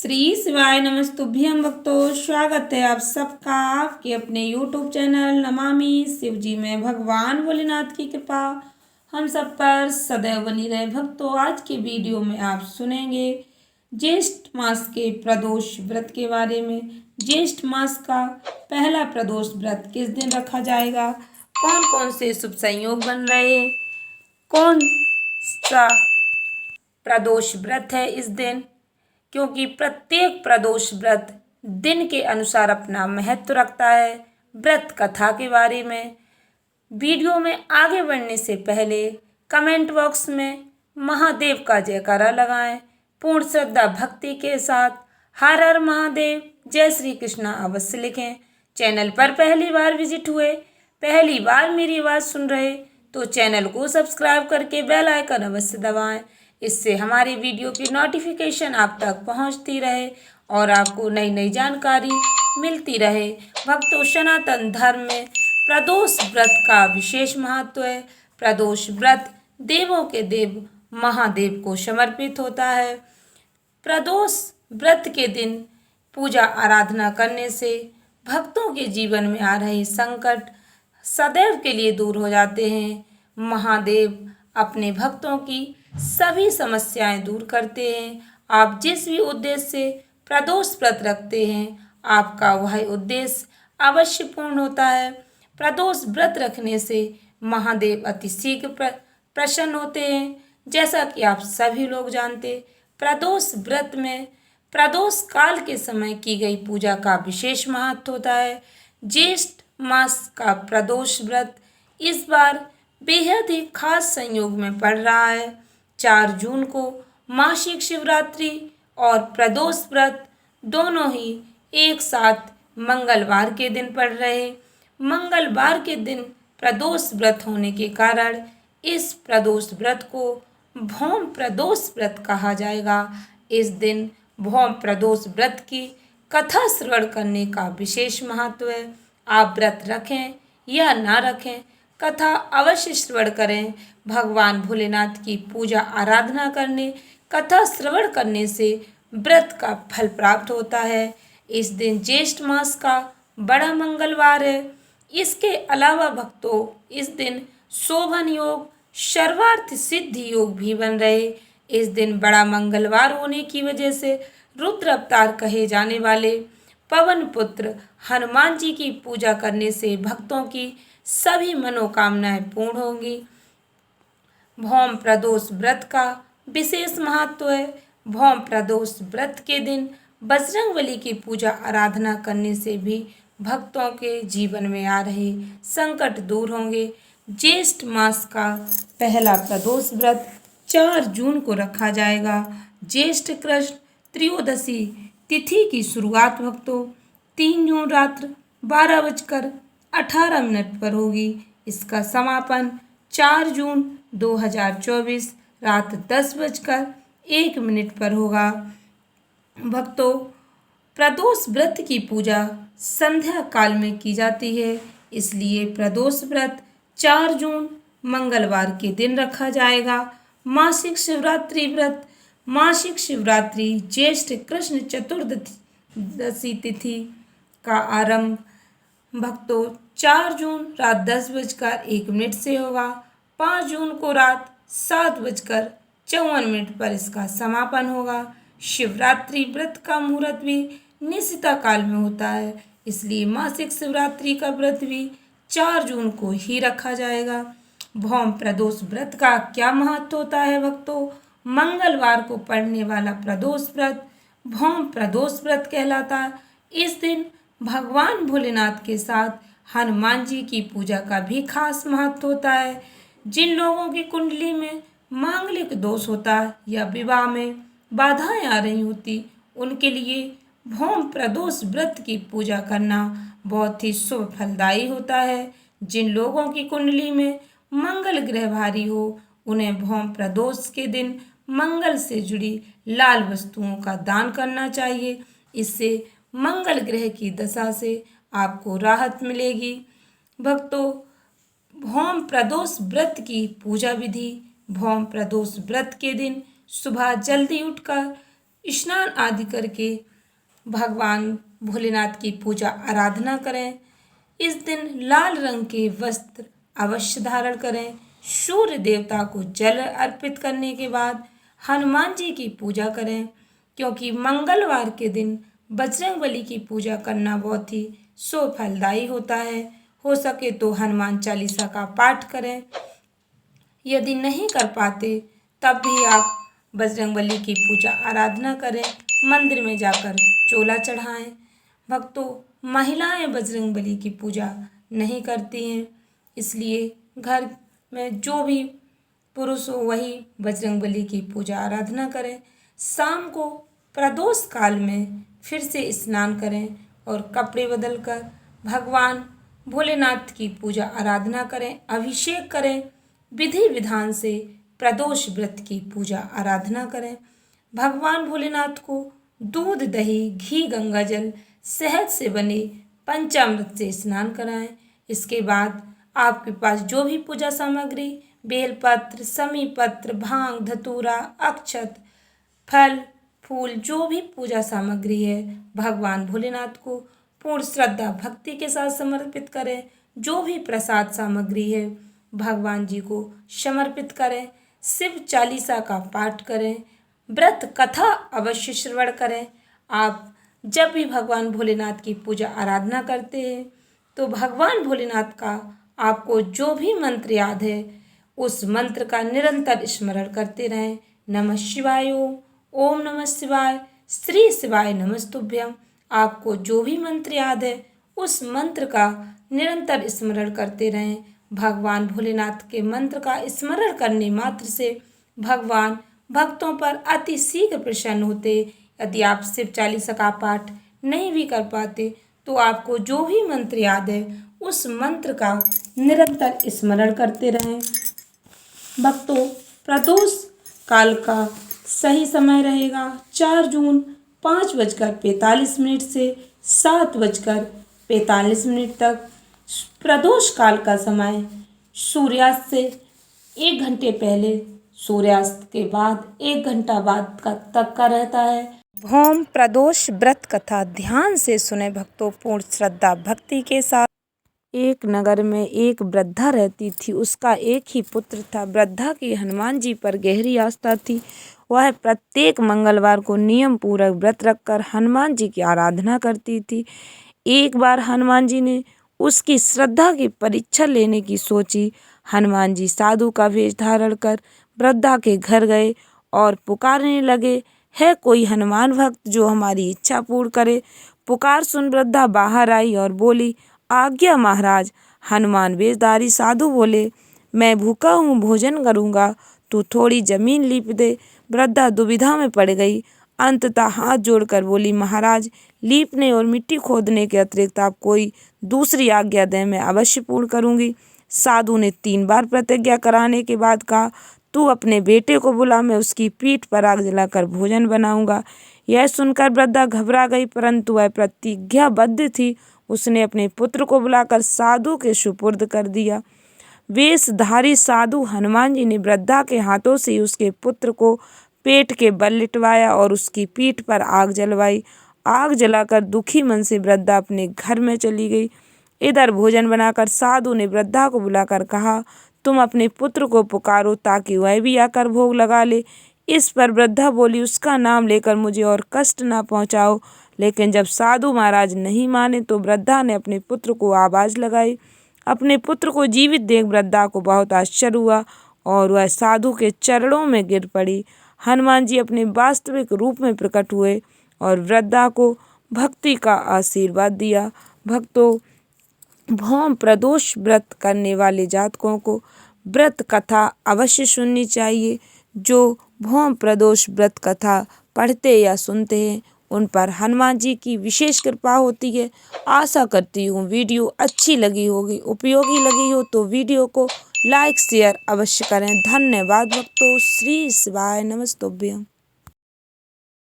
श्री शिवाय नमस्तुभ्यं भक्तों, स्वागत है आप सबका आपके अपने YouTube चैनल नमामि शिवजी में। भगवान भोलेनाथ की कृपा हम सब पर सदैव बनी रहे। भक्तों, आज के वीडियो में आप सुनेंगे ज्येष्ठ मास के प्रदोष व्रत के बारे में। ज्येष्ठ मास का पहला प्रदोष व्रत किस दिन रखा जाएगा, कौन कौन से शुभ संयोग बन रहे, कौन सा प्रदोष व्रत है इस दिन, क्योंकि प्रत्येक प्रदोष व्रत दिन के अनुसार अपना महत्व रखता है। व्रत कथा के बारे में वीडियो में आगे बढ़ने से पहले कमेंट बॉक्स में महादेव का जयकारा लगाएं। पूर्ण श्रद्धा भक्ति के साथ हर हर महादेव, जय श्री कृष्णा अवश्य लिखें। चैनल पर पहली बार विजिट हुए, पहली बार मेरी आवाज़ सुन रहे तो चैनल को सब्सक्राइब करके बेल आइकन अवश्य दबाएं। इससे हमारी वीडियो की नोटिफिकेशन आप तक पहुंचती रहे और आपको नई नई जानकारी मिलती रहे। भक्तों, सनातन धर्म में प्रदोष व्रत का विशेष महत्व है। प्रदोष व्रत देवों के देव महादेव को समर्पित होता है। प्रदोष व्रत के दिन पूजा आराधना करने से भक्तों के जीवन में आ रहे संकट सदैव के लिए दूर हो जाते हैं। महादेव अपने भक्तों की सभी समस्याएं दूर करते हैं। आप जिस भी उद्देश्य से प्रदोष व्रत रखते हैं, आपका वह उद्देश्य अवश्य पूर्ण होता है। प्रदोष व्रत रखने से महादेव अति शीघ्र प्रसन्न होते हैं। जैसा कि आप सभी लोग जानते, प्रदोष व्रत में प्रदोष काल के समय की गई पूजा का विशेष महत्व होता है। ज्येष्ठ मास का प्रदोष व्रत इस बार बेहद ही खास संयोग में पड़ रहा है। 4 जून को मासिक शिवरात्रि और प्रदोष व्रत दोनों ही एक साथ मंगलवार के दिन पड़ रहे। मंगलवार के दिन प्रदोष व्रत होने के कारण इस प्रदोष व्रत को भौम प्रदोष व्रत कहा जाएगा। इस दिन भौम प्रदोष व्रत की कथा श्रवण करने का विशेष महत्व है। आप व्रत रखें या ना रखें, कथा अवश्य श्रवण करें। भगवान भोलेनाथ की पूजा आराधना करने, कथा श्रवण करने से व्रत का फल प्राप्त होता है। इस दिन ज्येष्ठ मास का बड़ा मंगलवार है। इसके अलावा भक्तों, इस दिन शोभन योग, सर्वार्थ सिद्धि योग भी बन रहे। इस दिन बड़ा मंगलवार होने की वजह से रुद्र अवतार कहे जाने वाले पवन पुत्र हनुमान जी की पूजा करने से भक्तों की सभी मनोकामनाएं पूर्ण होंगी। भौम प्रदोष व्रत का विशेष महत्व है। भौम प्रदोष व्रत के दिन बजरंगबली की पूजा आराधना करने से भी भक्तों के जीवन में आ रहे संकट दूर होंगे। ज्येष्ठ मास का पहला प्रदोष व्रत 4 जून को रखा जाएगा। ज्येष्ठ कृष्ण त्रयोदशी तिथि की शुरुआत भक्तों 3 जून रात्र 12:18 पर होगी। इसका समापन 4 जून 2024 रात 10:01 पर होगा। भक्तों, प्रदोष व्रत की पूजा संध्या काल में की जाती है, इसलिए प्रदोष व्रत 4 जून मंगलवार के दिन रखा जाएगा। मासिक शिवरात्रि व्रत, मासिक शिवरात्रि ज्येष्ठ कृष्ण चतुर्दशी तिथि का आरंभ भक्तों 4 जून रात 10:01 से होगा। 5 जून को रात 7:54 पर इसका समापन होगा। शिवरात्रि व्रत का मुहूर्त भी निशिता काल में होता है, इसलिए मासिक शिवरात्रि का व्रत भी 4 जून को ही रखा जाएगा। भौम प्रदोष व्रत का क्या महत्व होता है भक्तों? मंगलवार को पड़ने वाला प्रदोष व्रत भौम प्रदोष व्रत कहलाता है। इस दिन भगवान भोलेनाथ के साथ हनुमान जी की पूजा का भी खास महत्व होता है। जिन लोगों की कुंडली में मांगलिक दोष होता है या विवाह में बाधाएं आ रही होती, उनके लिए भौम प्रदोष व्रत की पूजा करना बहुत ही शुभ फलदायी होता है। जिन लोगों की कुंडली में मंगल ग्रह भारी हो, उन्हें भौम प्रदोष के दिन मंगल से जुड़ी लाल वस्तुओं का दान करना चाहिए। इससे मंगल ग्रह की दशा से आपको राहत मिलेगी। भक्तों, भौम प्रदोष व्रत की पूजा विधि। भौम प्रदोष व्रत के दिन सुबह जल्दी उठकर स्नान आदि करके भगवान भोलेनाथ की पूजा आराधना करें। इस दिन लाल रंग के वस्त्र अवश्य धारण करें। सूर्य देवता को जल अर्पित करने के बाद हनुमान जी की पूजा करें, क्योंकि मंगलवार के दिन बजरंगबली की पूजा करना बहुत ही शुभ फलदायी होता है। हो सके तो हनुमान चालीसा का पाठ करें। यदि नहीं कर पाते तब भी आप बजरंगबली की पूजा आराधना करें, मंदिर में जाकर चोला चढ़ाएं। भक्तों, महिलाएं बजरंगबली की पूजा नहीं करती हैं, इसलिए घर में जो भी पुरुष हो वही बजरंगबली की पूजा आराधना करें। शाम को प्रदोष काल में फिर से स्नान करें और कपड़े बदलकर भगवान भोलेनाथ की पूजा आराधना करें, अभिषेक करें। विधि विधान से प्रदोष व्रत की पूजा आराधना करें। भगवान भोलेनाथ को दूध, दही, घी, गंगा जल, शहद से बने पंचामृत से स्नान कराएं। इसके बाद आपके पास जो भी पूजा सामग्री, बेलपत्र, समी पत्र, भांग, धतूरा, अक्षत, फल, फूल, जो भी पूजा सामग्री है, भगवान भोलेनाथ को पूर्ण श्रद्धा भक्ति के साथ समर्पित करें। जो भी प्रसाद सामग्री है भगवान जी को समर्पित करें। शिव चालीसा का पाठ करें। व्रत कथा अवश्य श्रवण करें। आप जब भी भगवान भोलेनाथ की पूजा आराधना करते हैं तो भगवान भोलेनाथ का आपको जो भी मंत्र याद है उस मंत्र का निरंतर स्मरण करते रहें। नमः शिवाय ओम, ओम नमः शिवाय, श्री शिवाय नमस्तुभ्यम। आपको जो भी मंत्र याद है उस मंत्र का निरंतर स्मरण करते रहें। भगवान भोलेनाथ के मंत्र का स्मरण करने मात्र से भगवान भक्तों पर अति शीघ्र प्रसन्न होते। यदि आप शिव चालीसा का पाठ नहीं भी कर पाते तो आपको जो भी मंत्र याद है उस मंत्र का निरंतर स्मरण करते रहें। भक्तों, प्रदोष काल का सही समय रहेगा 4 जून 5:45 से 7:45 तक। प्रदोष काल का समय सूर्यास्त से 1 घंटे पहले, सूर्यास्त के बाद 1 घंटा बाद तक का रहता है। भौम प्रदोष व्रत कथा ध्यान से सुने भक्तों, पूर्ण श्रद्धा भक्ति के साथ। एक नगर में एक वृद्धा रहती थी। उसका एक ही पुत्र था। वृद्धा की हनुमान जी पर गहरी आस्था थी। वह प्रत्येक मंगलवार को नियम पूर्वक व्रत रखकर हनुमान जी की आराधना करती थी। एक बार हनुमान जी ने उसकी श्रद्धा की परीक्षा लेने की सोची। हनुमान जी साधु का वेश धारण कर वृद्धा के घर गए और पुकारने लगे, है कोई हनुमान भक्त जो हमारी इच्छा पूर्ण करे। पुकार सुन वृद्धा बाहर आई और बोली, आज्ञा महाराज। हनुमान वेशधारी साधु बोले, मैं भूखा हूँ, भोजन करूँगा, तू थोड़ी जमीन लीप दे। वृद्धा दुविधा में पड़ गई। अंततः हाथ जोड़कर बोली, महाराज, लीपने और मिट्टी खोदने के अतिरिक्त आप कोई दूसरी आज्ञा दें, मैं अवश्य पूर्ण करूँगी। साधु ने 3 बार प्रतिज्ञा कराने के बाद कहा, तू अपने बेटे को बुला, मैं उसकी पीठ पर आग जलाकर भोजन बनाऊंगा। यह सुनकर वृद्धा घबरा गई, परंतु वह प्रतिज्ञाबद्ध थी। उसने अपने पुत्र को बुलाकर साधु के सुपुर्द कर दिया। वेशधारी साधु हनुमान जी ने वृद्धा के हाथों से उसके पुत्र को पेट के बल लिटवाया और उसकी पीठ पर आग जलवाई। आग जलाकर दुखी मन से वृद्धा अपने घर में चली गई। इधर भोजन बनाकर साधु ने वृद्धा को बुलाकर कहा, तुम अपने पुत्र को पुकारो ताकि वह भी आकर भोग लगा ले। इस पर वृद्धा बोली, उसका नाम लेकर मुझे और कष्ट ना पहुँचाओ। लेकिन जब साधु महाराज नहीं माने तो वृद्धा ने अपने पुत्र को आवाज़ लगाई। अपने पुत्र को जीवित देख वृद्धा को बहुत आश्चर्य हुआ और वह साधु के चरणों में गिर पड़ी। हनुमान जी अपने वास्तविक रूप में प्रकट हुए और वृद्धा को भक्ति का आशीर्वाद दिया। भक्तों, भौम प्रदोष व्रत करने वाले जातकों को व्रत कथा अवश्य सुननी चाहिए। जो भौम प्रदोष व्रत कथा पढ़ते या सुनते हैं उन पर हनुमान जी की विशेष कृपा होती है। आशा करती हूँ वीडियो अच्छी लगी होगी, उपयोगी लगी हो तो वीडियो को लाइक शेयर अवश्य करें। धन्यवाद भक्तों। श्री शिवाय नमस्तुभ्यं।